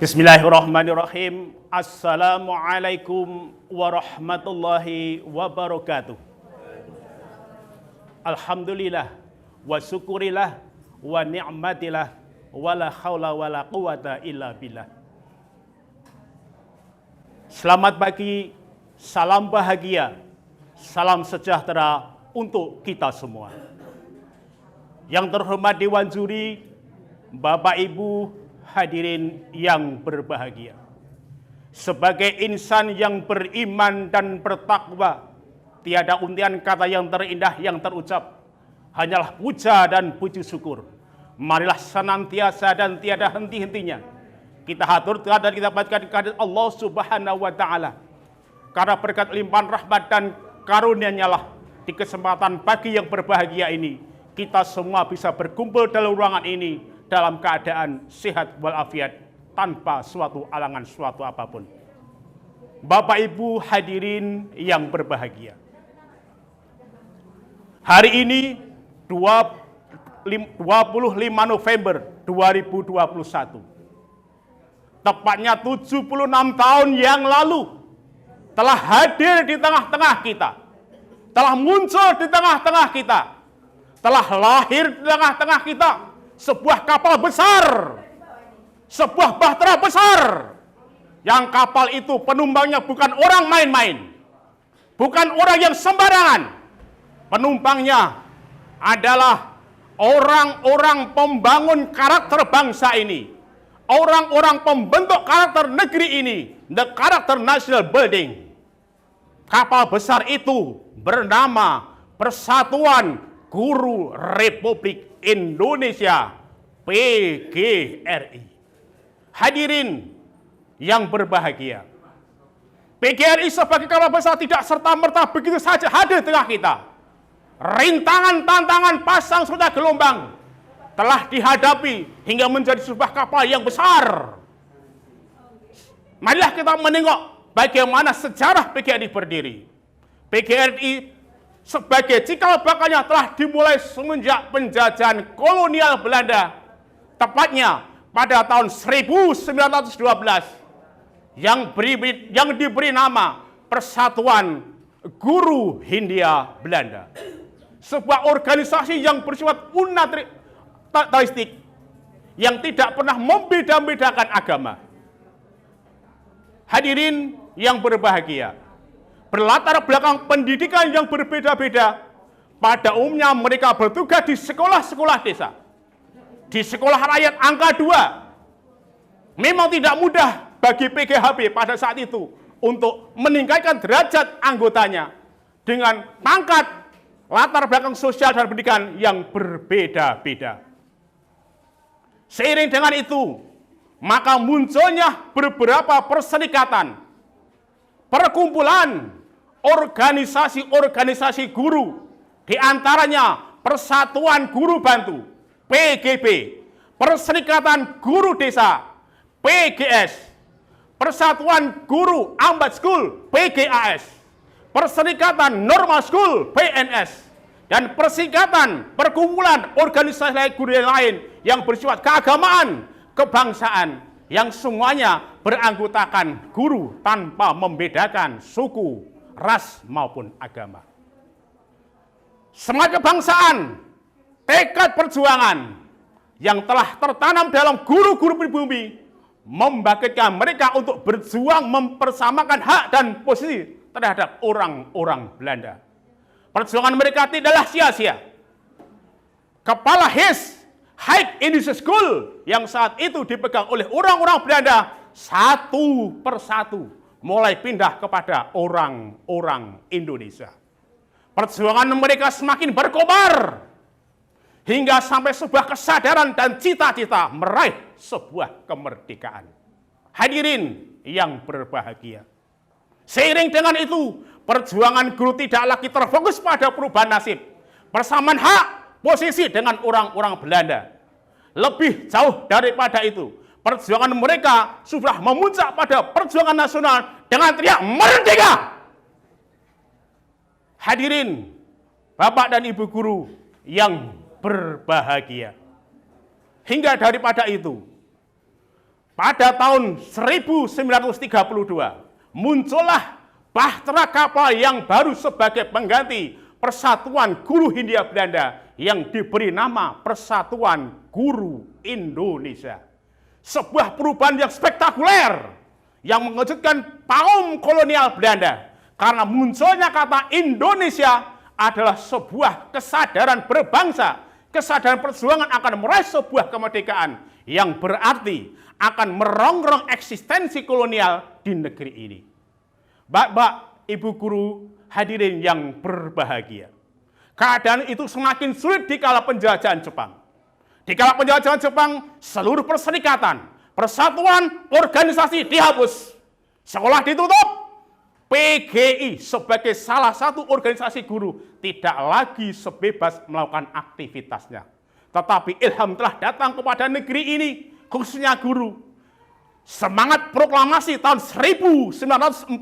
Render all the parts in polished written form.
Bismillahirrahmanirrahim. Assalamualaikum warahmatullahi wabarakatuh. Alhamdulillah wa syukurillah wa ni'matillah wa la haula wa la quwata illa billah. Selamat pagi, salam bahagia, salam sejahtera untuk kita semua. Yang terhormat Dewan Juri, Bapak Ibu hadirin yang berbahagia. Sebagai insan yang beriman dan bertakwa, tiada untian kata yang terindah yang terucap, hanyalah puja dan puji syukur. Marilah senantiasa dan tiada henti-hentinya kita haturkan dan kita panjatkan kehadirat Allah Subhanahu wa taala. Karena berkat limpahan rahmat dan karunia-Nya lah di kesempatan pagi yang berbahagia ini kita semua bisa berkumpul dalam ruangan ini dalam keadaan sehat walafiat tanpa suatu alangan suatu apapun. Bapak Ibu hadirin yang berbahagia. Hari ini 25 November 2021. Tepatnya 76 tahun yang lalu telah hadir di tengah-tengah kita. Telah muncul di tengah-tengah kita. Telah lahir di tengah-tengah kita. Sebuah kapal besar, sebuah bahtera besar, yang kapal itu penumpangnya bukan orang main-main, bukan orang yang sembarangan. Penumpangnya adalah orang-orang pembangun karakter bangsa ini, orang-orang pembentuk karakter negeri ini, the character national building. Kapal besar itu bernama Persatuan Guru Republik Indonesia, PGRI. Hadirin yang berbahagia, PGRI sebagai kapal besar tidak serta-merta begitu saja hadir di tengah kita. Rintangan, tantangan, pasang surut gelombang telah dihadapi hingga menjadi sebuah kapal yang besar. Marilah kita menengok bagaimana sejarah PGRI berdiri. PGRI sebagai cikal bakalnya telah dimulai semenjak penjajahan kolonial Belanda, tepatnya pada tahun 1912 yang diberi nama Persatuan Guru Hindia Belanda, sebuah organisasi yang bersifat unitaristik yang tidak pernah membeda-bedakan agama. Hadirin yang berbahagia, berlatar belakang pendidikan yang berbeda-beda, pada umumnya mereka bertugas di sekolah-sekolah desa, di sekolah rakyat angka 2. Memang tidak mudah bagi PGHB pada saat itu untuk meningkatkan derajat anggotanya dengan pangkat, latar belakang sosial dan pendidikan yang berbeda-beda. Seiring dengan itu, maka munculnya beberapa perserikatan, perkumpulan, organisasi-organisasi guru, di antaranya Persatuan Guru Bantu, PGB, Perserikatan Guru Desa, PGS, Persatuan Guru Ambat School, PGAS, Perserikatan Normal School, PNS, dan Perserikatan Perkumpulan Organisasi Guru yang lain yang bersifat keagamaan, kebangsaan, yang semuanya beranggotakan guru tanpa membedakan suku, ras maupun agama. Semangat kebangsaan, tekad perjuangan yang telah tertanam dalam guru-guru pribumi membangkitkan mereka untuk berjuang mempersamakan hak dan posisi terhadap orang-orang Belanda. Perjuangan mereka tidaklah sia-sia. Kepala High Indonesian School yang saat itu dipegang oleh orang-orang Belanda satu persatu mulai pindah kepada orang-orang Indonesia. Perjuangan mereka semakin berkobar hingga sampai sebuah kesadaran dan cita-cita meraih sebuah kemerdekaan. Hadirin yang berbahagia, seiring dengan itu, perjuangan guru tidak lagi terfokus pada perubahan nasib, persamaan hak, posisi dengan orang-orang Belanda. Lebih jauh daripada itu, perjuangan mereka sudah memuncak pada perjuangan nasional dengan teriak merdeka. Hadirin, Bapak dan Ibu guru yang berbahagia. Hingga daripada itu, pada tahun 1932 muncullah bahtera kapal yang baru sebagai pengganti Persatuan Guru Hindia Belanda yang diberi nama Persatuan Guru Indonesia. Sebuah perubahan yang spektakuler yang mengejutkan kaum kolonial Belanda karena munculnya kata Indonesia adalah sebuah kesadaran berbangsa, kesadaran perjuangan akan meraih sebuah kemerdekaan yang berarti akan merongrong eksistensi kolonial di negeri ini. Bapak, Ibu guru, hadirin yang berbahagia. Keadaan itu semakin sulit di kala penjajahan Jepang. Di kala penjajahan Jepang, seluruh perserikatan, persatuan, organisasi dihapus. Sekolah ditutup. PGI sebagai salah satu organisasi guru tidak lagi sebebas melakukan aktivitasnya. Tetapi ilham telah datang kepada negeri ini, khususnya guru. Semangat proklamasi tahun 1945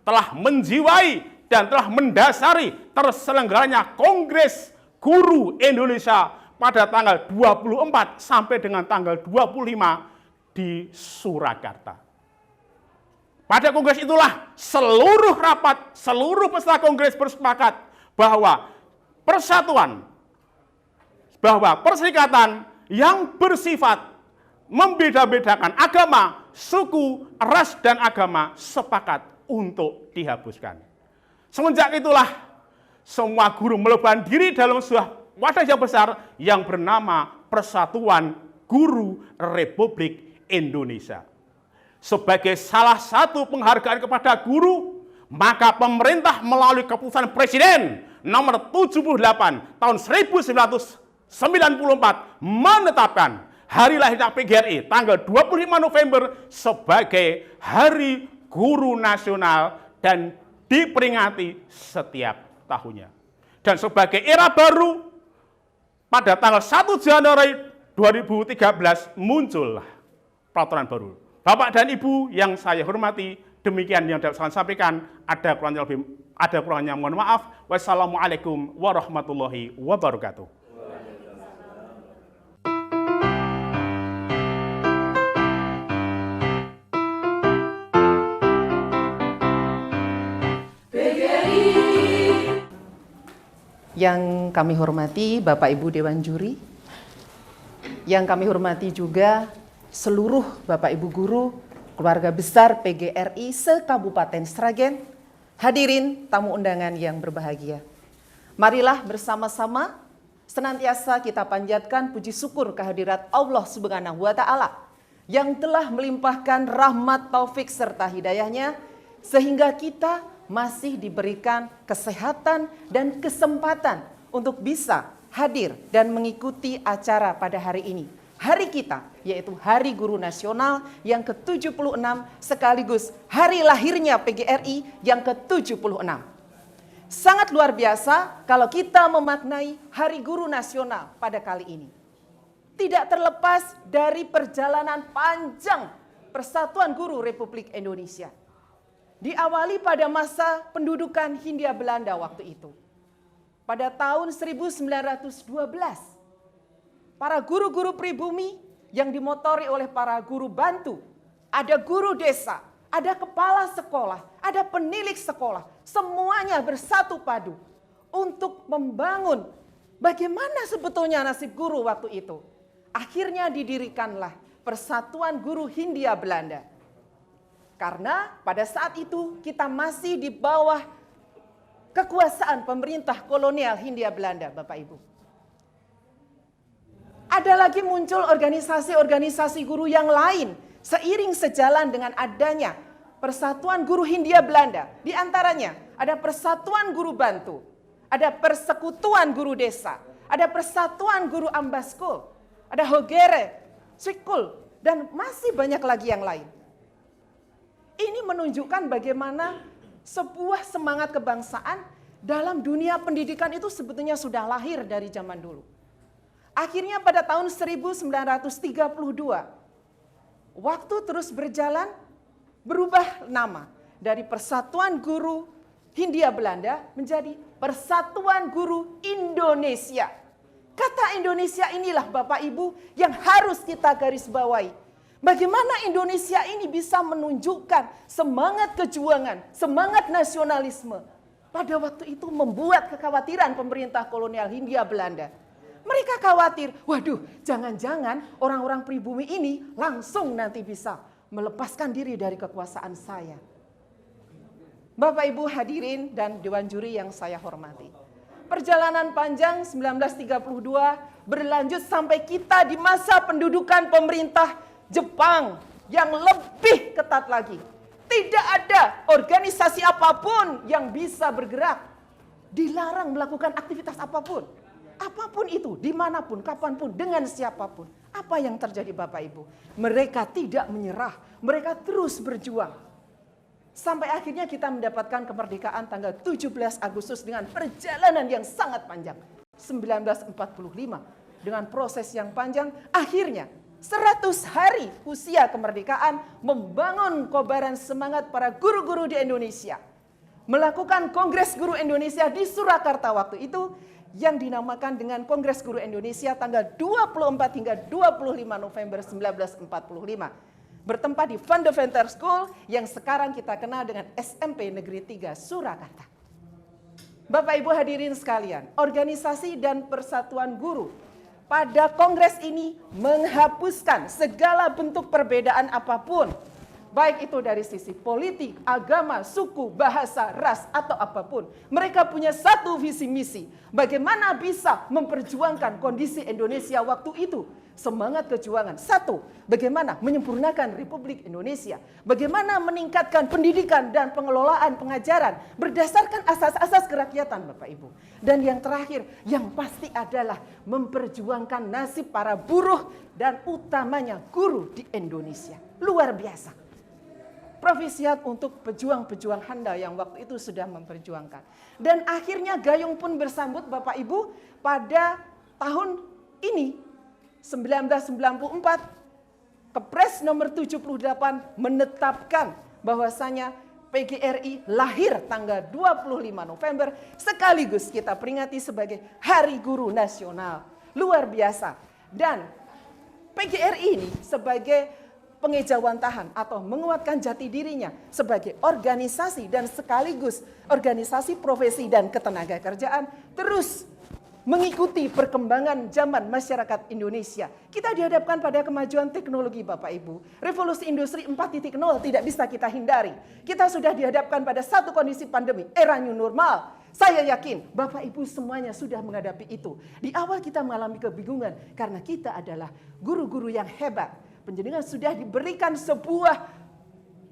telah menjiwai dan telah mendasari terselenggaranya Kongres Guru Indonesia pada tanggal 24 sampai dengan tanggal 25 di Surakarta. Pada kongres itulah seluruh rapat, seluruh peserta kongres bersepakat bahwa perserikatan yang bersifat membeda-bedakan agama, suku, ras, dan agama sepakat untuk dihapuskan. Semenjak itulah semua guru meleban diri dalam sebuah wadah yang besar yang bernama Persatuan Guru Republik Indonesia. Sebagai salah satu penghargaan kepada guru, maka pemerintah melalui keputusan Presiden nomor 78 tahun 1994 menetapkan hari lahirnya PGRI tanggal 25 November sebagai Hari Guru Nasional dan diperingati setiap tahunnya. Dan sebagai era baru, pada tanggal 1 Januari 2013 muncullah peraturan baru. Bapak dan Ibu yang saya hormati, demikian yang dapat saya sampaikan. Ada kurangnya mohon maaf. Wassalamualaikum warahmatullahi wabarakatuh. Yang kami hormati Bapak Ibu Dewan Juri, yang kami hormati juga seluruh Bapak Ibu Guru, keluarga besar PGRI se-Kabupaten Sragen, hadirin tamu undangan yang berbahagia. Marilah bersama-sama senantiasa kita panjatkan puji syukur kehadirat Allah Subhanahu wa Ta'ala yang telah melimpahkan rahmat, taufik serta hidayahnya sehingga kita masih diberikan kesehatan dan kesempatan untuk bisa hadir dan mengikuti acara pada hari ini. Hari kita, yaitu Hari Guru Nasional yang ke-76 sekaligus hari lahirnya PGRI yang ke-76. Sangat luar biasa kalau kita memaknai Hari Guru Nasional pada kali ini. Tidak terlepas dari perjalanan panjang Persatuan Guru Republik Indonesia. Diawali pada masa pendudukan Hindia Belanda waktu itu. Pada tahun 1912, para guru-guru pribumi yang dimotori oleh para guru bantu, ada guru desa, ada kepala sekolah, ada penilik sekolah, semuanya bersatu padu untuk membangun bagaimana sebetulnya nasib guru waktu itu. Akhirnya didirikanlah Persatuan Guru Hindia Belanda. Karena pada saat itu kita masih di bawah kekuasaan pemerintah kolonial Hindia Belanda, Bapak Ibu. Ada lagi muncul organisasi-organisasi guru yang lain seiring sejalan dengan adanya Persatuan Guru Hindia Belanda. Di antaranya ada Persatuan Guru Bantu, ada Persekutuan Guru Desa, ada Persatuan Guru Ambaskul, ada Hogere, Sikul, dan masih banyak lagi yang lain. Ini menunjukkan bagaimana sebuah semangat kebangsaan dalam dunia pendidikan itu sebetulnya sudah lahir dari zaman dulu. Akhirnya pada tahun 1932, waktu terus berjalan, berubah nama dari Persatuan Guru Hindia Belanda menjadi Persatuan Guru Indonesia. Kata Indonesia inilah Bapak Ibu yang harus kita garis bawahi. Bagaimana Indonesia ini bisa menunjukkan semangat kejuangan, semangat nasionalisme. Pada waktu itu membuat kekhawatiran pemerintah kolonial Hindia Belanda. Mereka khawatir, waduh jangan-jangan orang-orang pribumi ini langsung nanti bisa melepaskan diri dari kekuasaan saya. Bapak Ibu hadirin dan Dewan Juri yang saya hormati. Perjalanan panjang 1932 berlanjut sampai kita di masa pendudukan pemerintah Jepang yang lebih ketat lagi. Tidak ada organisasi apapun yang bisa bergerak. Dilarang melakukan aktivitas apapun. Apapun itu, dimanapun, kapanpun, dengan siapapun. Apa yang terjadi Bapak Ibu? Mereka tidak menyerah. Mereka terus berjuang. Sampai akhirnya kita mendapatkan kemerdekaan tanggal 17 Agustus dengan perjalanan yang sangat panjang. 1945. Dengan proses yang panjang, akhirnya 100 hari usia kemerdekaan membangun kobaran semangat para guru-guru di Indonesia. Melakukan Kongres Guru Indonesia di Surakarta waktu itu yang dinamakan dengan Kongres Guru Indonesia tanggal 24 hingga 25 November 1945. Bertempat di Fundamental School yang sekarang kita kenal dengan SMP Negeri 3 Surakarta. Bapak Ibu hadirin sekalian, organisasi dan persatuan guru pada kongres ini menghapuskan segala bentuk perbedaan apapun. Baik itu dari sisi politik, agama, suku, bahasa, ras, atau apapun. Mereka punya satu visi misi. Bagaimana bisa memperjuangkan kondisi Indonesia waktu itu. Semangat kejuangan. Satu, bagaimana menyempurnakan Republik Indonesia. Bagaimana meningkatkan pendidikan dan pengelolaan pengajaran berdasarkan asas-asas kerakyatan Bapak Ibu. Dan yang terakhir, yang pasti adalah memperjuangkan nasib para buruh dan utamanya guru di Indonesia. Luar biasa. Profisiat untuk pejuang-pejuang handal yang waktu itu sudah memperjuangkan. Dan akhirnya gayung pun bersambut Bapak Ibu pada tahun ini. 1994, Kepres nomor 78 menetapkan bahwasanya PGRI lahir tanggal 25 November sekaligus kita peringati sebagai Hari Guru Nasional. Luar biasa. Dan PGRI ini sebagai pengejawantahan atau menguatkan jati dirinya sebagai organisasi dan sekaligus organisasi profesi dan ketenaga kerjaan terus mengikuti perkembangan zaman masyarakat Indonesia. Kita dihadapkan pada kemajuan teknologi Bapak Ibu. Revolusi industri 4.0 tidak bisa kita hindari. Kita sudah dihadapkan pada satu kondisi pandemi, era new normal. Saya yakin Bapak Ibu semuanya sudah menghadapi itu. Di awal kita mengalami kebingungan karena kita adalah guru-guru yang hebat. Penjenengan sudah diberikan sebuah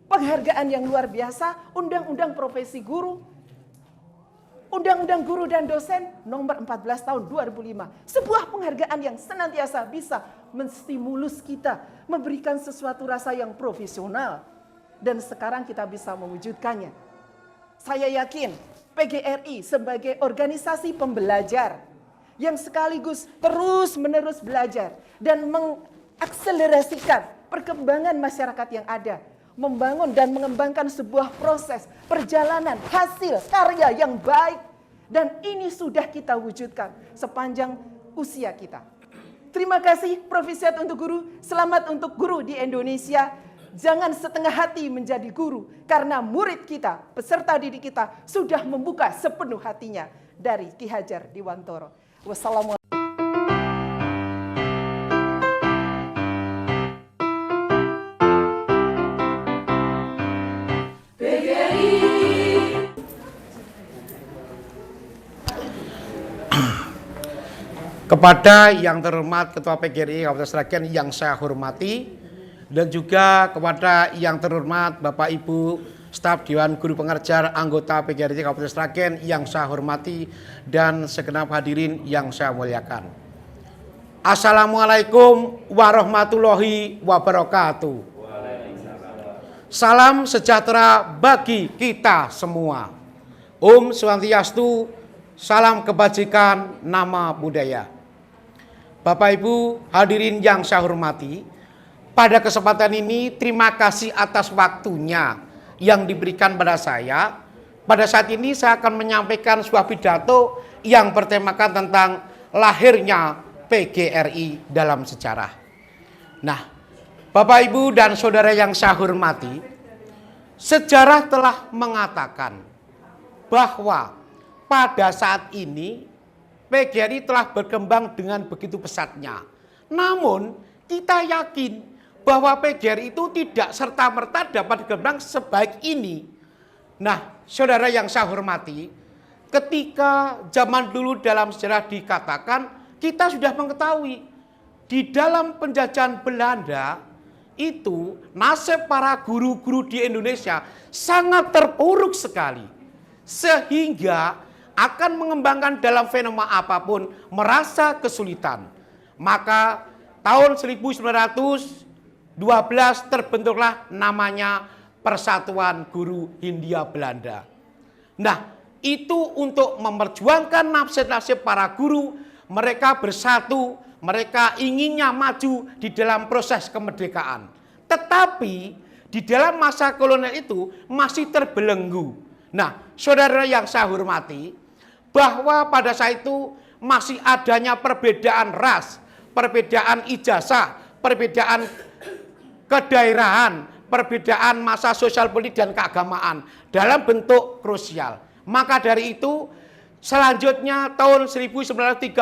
penghargaan yang luar biasa, Undang-Undang Profesi Guru, Undang-Undang Guru dan Dosen nomor 14 tahun 2005. Sebuah penghargaan yang senantiasa bisa menstimulus kita, memberikan sesuatu rasa yang profesional. Dan sekarang kita bisa mewujudkannya. Saya yakin PGRI sebagai organisasi pembelajar yang sekaligus terus-menerus belajar dan mengakselerasikan perkembangan masyarakat yang ada, membangun dan mengembangkan sebuah proses, perjalanan, hasil, karya yang baik. Dan ini sudah kita wujudkan sepanjang usia kita. Terima kasih Profisiat untuk Guru, selamat untuk guru di Indonesia. Jangan setengah hati menjadi guru, karena murid kita, peserta didik kita sudah membuka sepenuh hatinya dari Ki Hajar Dewantara. Wassalamualaikum. Kepada yang terhormat Ketua PGRI Kabupaten Sragen yang saya hormati, dan juga kepada yang terhormat Bapak Ibu staf Dewan Guru Pengajar anggota PGRI Kabupaten Sragen yang saya hormati, dan segenap hadirin yang saya muliakan. Assalamualaikum warahmatullahi wabarakatuh. Salam sejahtera bagi kita semua. Om Swastiastu, salam kebajikan, nama budaya. Bapak Ibu hadirin yang saya hormati, pada kesempatan ini terima kasih atas waktunya yang diberikan pada saya. Pada saat ini saya akan menyampaikan sebuah pidato yang bertemakan tentang lahirnya PGRI dalam sejarah. Nah, Bapak, Ibu, dan Saudara yang saya hormati, sejarah telah mengatakan bahwa pada saat ini PGRI telah berkembang dengan begitu pesatnya. Namun kita yakin bahwa PGRI itu tidak serta-merta dapat berkembang sebaik ini. Nah, saudara yang saya hormati, ketika zaman dulu dalam sejarah dikatakan, kita sudah mengetahui di dalam penjajahan Belanda itu nasib para guru-guru di Indonesia sangat terpuruk sekali. Sehingga akan mengembangkan dalam fenomena apapun merasa kesulitan. Maka tahun 1912 terbentuklah namanya Persatuan Guru Hindia Belanda. Nah, itu untuk memperjuangkan nasib-nasib para guru, mereka bersatu, mereka inginnya maju di dalam proses kemerdekaan. Tetapi di dalam masa kolonial itu masih terbelenggu. Nah, saudara yang saya hormati, bahwa pada saat itu masih adanya perbedaan ras, perbedaan ijazah, perbedaan kedaerahan, perbedaan masa sosial politik dan keagamaan dalam bentuk krusial. Maka dari itu selanjutnya tahun 1932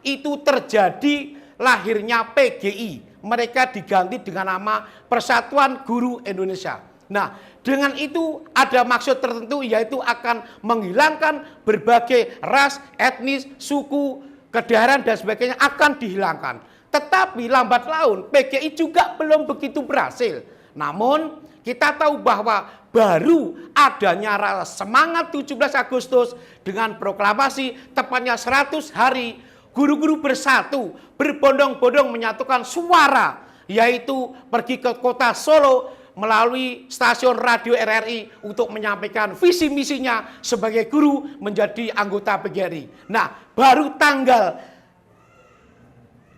itu terjadi lahirnya PGI. Mereka diganti dengan nama Persatuan Guru Indonesia. Nah, dengan itu ada maksud tertentu, yaitu akan menghilangkan berbagai ras, etnis, suku, kedaerahan dan sebagainya akan dihilangkan. Tetapi lambat laun PGI juga belum begitu berhasil. Namun kita tahu bahwa baru adanya rasa semangat 17 Agustus dengan proklamasi tepatnya 100 hari guru-guru bersatu, berbondong-bondong menyatukan suara, yaitu pergi ke kota Solo melalui stasiun radio RRI untuk menyampaikan visi misinya sebagai guru menjadi anggota PGRI. Nah, baru tanggal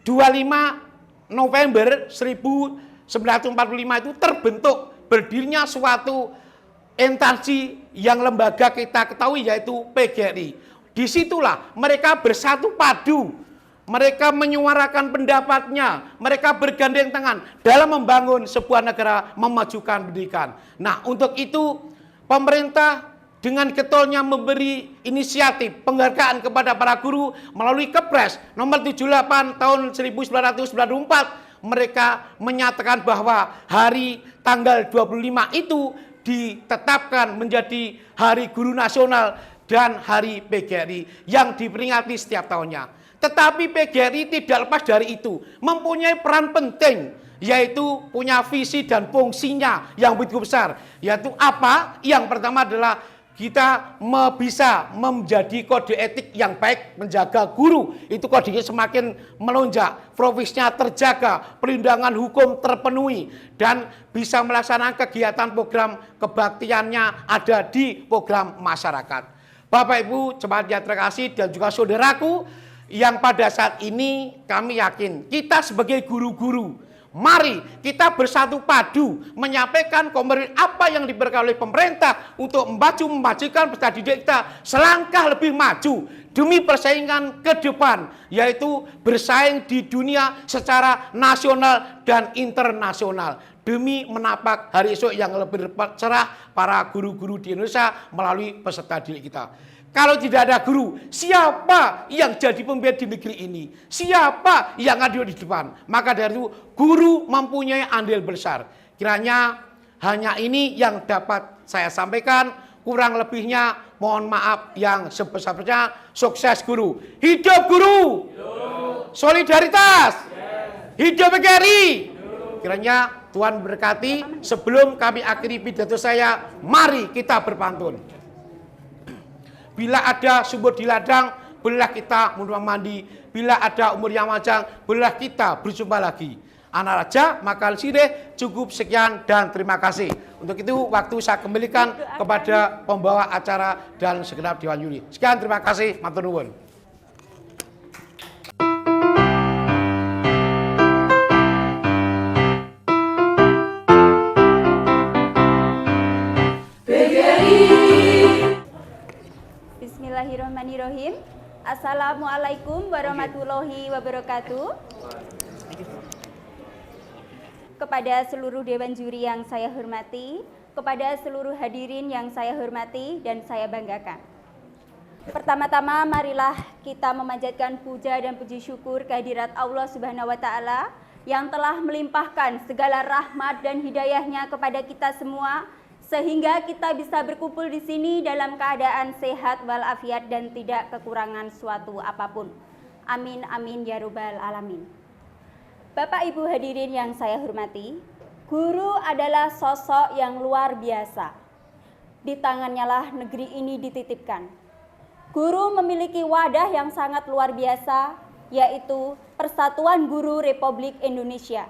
25 November 1945 itu terbentuk berdirinya suatu instansi yang lembaga kita ketahui, yaitu PGRI. Disitulah mereka bersatu padu, mereka menyuarakan pendapatnya, mereka bergandeng tangan dalam membangun sebuah negara, memajukan pendidikan. Nah, untuk itu pemerintah dengan getolnya memberi inisiatif penghargaan kepada para guru melalui Kepres nomor 78 tahun 1994. Mereka menyatakan bahwa hari tanggal 25 itu ditetapkan menjadi Hari Guru Nasional dan Hari PGRI yang diperingati setiap tahunnya. Tetapi PGRI tidak lepas dari itu, mempunyai peran penting, yaitu punya visi dan fungsinya yang begitu besar. Yaitu apa? Yang pertama adalah kita bisa menjadi kode etik yang baik, menjaga guru. Itu kodenya semakin melonjak, profesinya terjaga, perlindungan hukum terpenuhi, dan bisa melaksanakan kegiatan program kebaktiannya ada di program masyarakat. Bapak Ibu, jemaat yang terkasih dan juga saudaraku, yang pada saat ini kami yakin kita sebagai guru-guru, mari kita bersatu padu menyampaikan komitmen apa yang diberikan oleh pemerintah untuk memajukan peserta didik kita selangkah lebih maju demi persaingan ke depan, yaitu bersaing di dunia secara nasional dan internasional demi menapak hari esok yang lebih cerah para guru-guru di Indonesia melalui peserta didik kita. Kalau tidak ada guru, siapa yang jadi pemimpin di negeri ini? Siapa yang ada di depan? Maka dari itu, guru mempunyai andil besar. Kiranya hanya ini yang dapat saya sampaikan. Kurang lebihnya mohon maaf yang sebesar-besarnya. Sukses guru. Hidup guru. Hidup. Solidaritas. Yes. Hidup PGRI. Kiranya Tuhan berkati. Sebelum kami akhiri pidato saya, mari kita berpantun. Bila ada sumur di ladang, bolehlah kita mandi. Bila ada umur yang panjang, bolehlah kita berjumpa lagi. Anak raja, maka sini cukup sekian dan terima kasih. Untuk itu waktu saya kembalikan kepada pembawa acara dan segenap Dewan Juri. Sekian, terima kasih, matur nuwun. Bismillahirrahmanirrahim. Assalamualaikum warahmatullahi wabarakatuh. kepada seluruh Dewan Juri yang saya hormati, kepada seluruh hadirin yang saya hormati dan saya banggakan. Pertama-tama marilah kita memanjatkan puja dan puji syukur kehadirat Allah Subhanahu wa taala yang telah melimpahkan segala rahmat dan hidayahnya kepada kita semua sehingga kita bisa berkumpul di sini dalam keadaan sehat walafiat dan tidak kekurangan suatu apapun. Amin amin ya rabbal alamin. Bapak Ibu hadirin yang saya hormati, guru adalah sosok yang luar biasa. Di tangannya lah negeri ini dititipkan. Guru memiliki wadah yang sangat luar biasa, yaitu Persatuan Guru Republik Indonesia.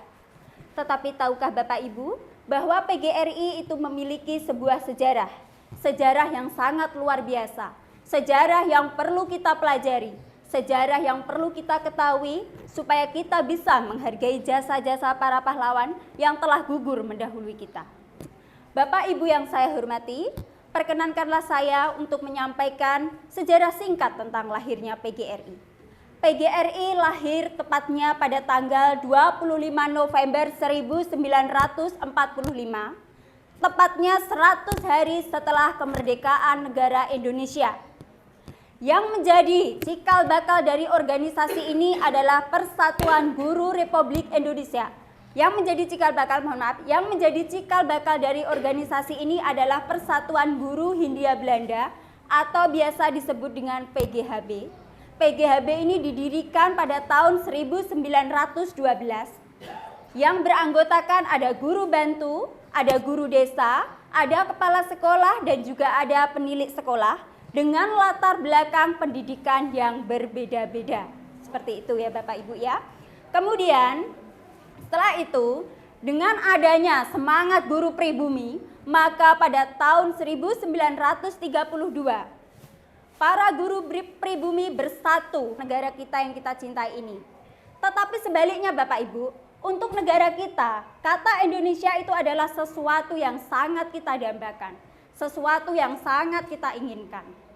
Tetapi tahukah Bapak Ibu bahwa PGRI itu memiliki sebuah sejarah, sejarah yang sangat luar biasa, sejarah yang perlu kita pelajari, sejarah yang perlu kita ketahui supaya kita bisa menghargai jasa-jasa para pahlawan yang telah gugur mendahului kita. Bapak Ibu yang saya hormati, perkenankanlah saya untuk menyampaikan sejarah singkat tentang lahirnya PGRI. PGRI lahir tepatnya pada tanggal 25 November 1945, tepatnya 100 hari setelah kemerdekaan negara Indonesia. Yang menjadi cikal bakal dari organisasi ini adalah Persatuan Guru Republik Indonesia. Yang menjadi cikal bakal dari organisasi ini adalah Persatuan Guru Hindia Belanda atau biasa disebut dengan PGHB. PGHB ini didirikan pada tahun 1912 yang beranggotakan ada guru bantu, ada guru desa, ada kepala sekolah dan juga ada penilik sekolah dengan latar belakang pendidikan yang berbeda-beda. Seperti itu ya Bapak Ibu ya. Kemudian setelah itu dengan adanya semangat guru pribumi, maka pada tahun 1932 para guru pribumi bersatu negara kita yang kita cintai ini. Tetapi sebaliknya Bapak Ibu, untuk negara kita, kata Indonesia itu adalah sesuatu yang sangat kita dambakan, sesuatu yang sangat kita inginkan.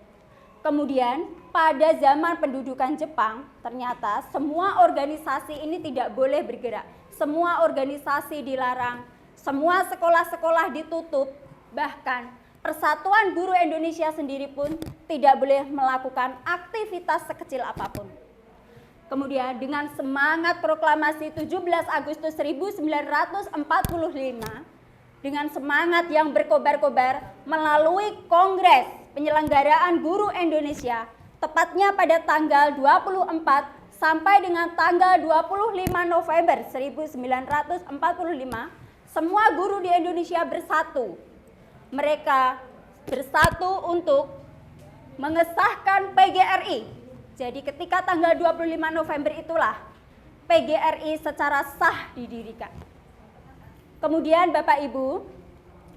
Kemudian pada zaman pendudukan Jepang, ternyata semua organisasi ini tidak boleh bergerak. Semua organisasi dilarang, semua sekolah-sekolah ditutup, bahkan Persatuan Guru Indonesia sendiri pun tidak boleh melakukan aktivitas sekecil apapun. Kemudian dengan semangat proklamasi 17 Agustus 1945, dengan semangat yang berkobar-kobar melalui Kongres Penyelenggaraan Guru Indonesia, tepatnya pada tanggal 24 sampai dengan tanggal 25 November 1945, semua guru di Indonesia bersatu. Mereka bersatu untuk mengesahkan PGRI. Jadi ketika tanggal 25 November itulah PGRI secara sah didirikan. Kemudian Bapak Ibu,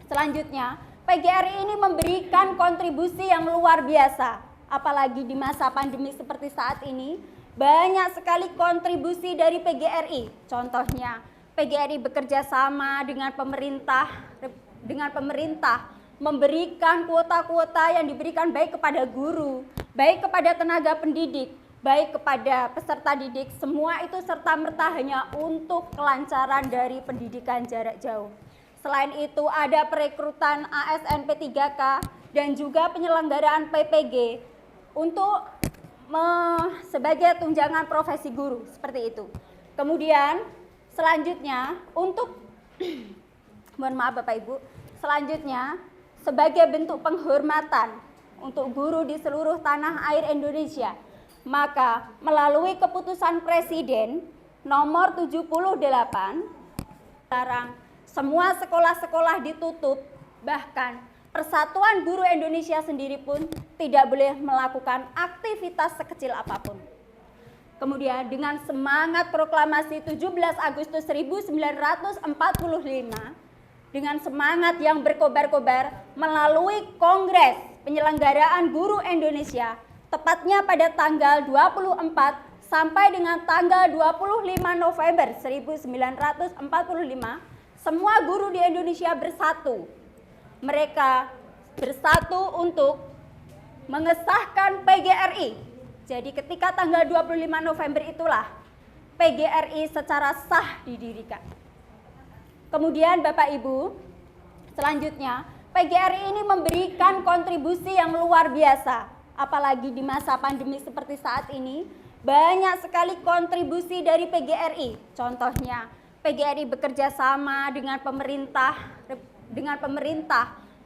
selanjutnya PGRI ini memberikan kontribusi yang luar biasa. Apalagi di masa pandemi seperti saat ini, banyak sekali kontribusi dari PGRI. Contohnya, PGRI bekerja sama dengan pemerintah memberikan kuota-kuota yang diberikan baik kepada guru, baik kepada tenaga pendidik, baik kepada peserta didik, semua itu serta-merta hanya untuk kelancaran dari pendidikan jarak jauh. Selain itu ada perekrutan ASN P3K dan juga penyelenggaraan PPG untuk sebagai tunjangan profesi guru, seperti itu. Kemudian selanjutnya untuk mohon maaf Bapak Ibu, selanjutnya sebagai bentuk penghormatan untuk guru di seluruh tanah air Indonesia, maka melalui keputusan Presiden nomor 78 larang semua sekolah-sekolah ditutup, bahkan Persatuan Guru Indonesia sendiri pun tidak boleh melakukan aktivitas sekecil apapun. Kemudian dengan semangat proklamasi 17 Agustus 1945, dengan semangat yang berkobar-kobar melalui Kongres Penyelenggaraan Guru Indonesia, tepatnya pada tanggal 24 sampai dengan tanggal 25 November 1945, semua guru di Indonesia bersatu. Mereka bersatu untuk mengesahkan PGRI. Jadi ketika tanggal 25 November itulah PGRI secara sah didirikan. Kemudian Bapak Ibu, selanjutnya PGRI ini memberikan kontribusi yang luar biasa. Apalagi di masa pandemi seperti saat ini, banyak sekali kontribusi dari PGRI. Contohnya, PGRI bekerja sama dengan pemerintah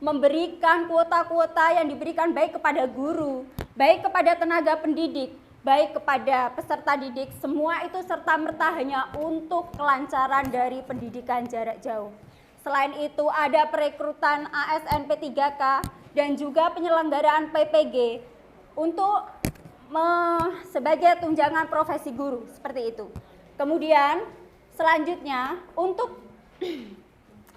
memberikan kuota-kuota yang diberikan baik kepada guru, baik kepada tenaga pendidik, baik kepada peserta didik, semua itu serta-merta hanya untuk kelancaran dari pendidikan jarak jauh. Selain itu ada perekrutan ASN P3K dan juga penyelenggaraan PPG untuk sebagai tunjangan profesi guru, seperti itu. Kemudian selanjutnya untuk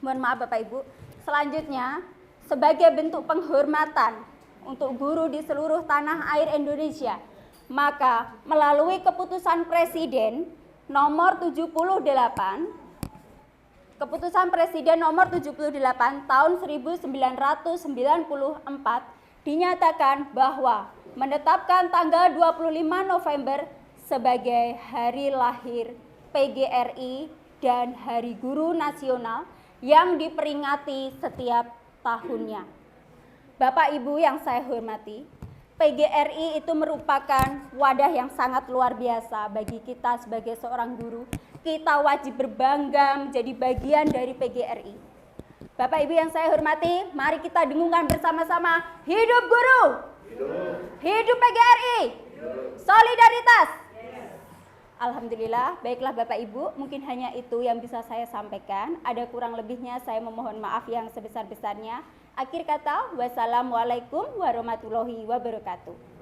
mohon maaf Bapak Ibu, selanjutnya sebagai bentuk penghormatan untuk guru di seluruh tanah air Indonesia, maka melalui keputusan Presiden nomor 78 tahun 1994 dinyatakan bahwa menetapkan tanggal 25 November sebagai hari lahir PGRI dan Hari Guru Nasional yang diperingati setiap tahunnya. Bapak Ibu yang saya hormati, PGRI itu merupakan wadah yang sangat luar biasa bagi kita sebagai seorang guru. Kita wajib berbangga menjadi bagian dari PGRI. Bapak Ibu yang saya hormati, mari kita dengungkan bersama-sama, hidup guru, hidup PGRI, solidaritas. Alhamdulillah, baiklah Bapak Ibu, mungkin hanya itu yang bisa saya sampaikan. Ada kurang lebihnya saya memohon maaf yang sebesar-besarnya. Akhir kata, wassalamualaikum warahmatullahi wabarakatuh.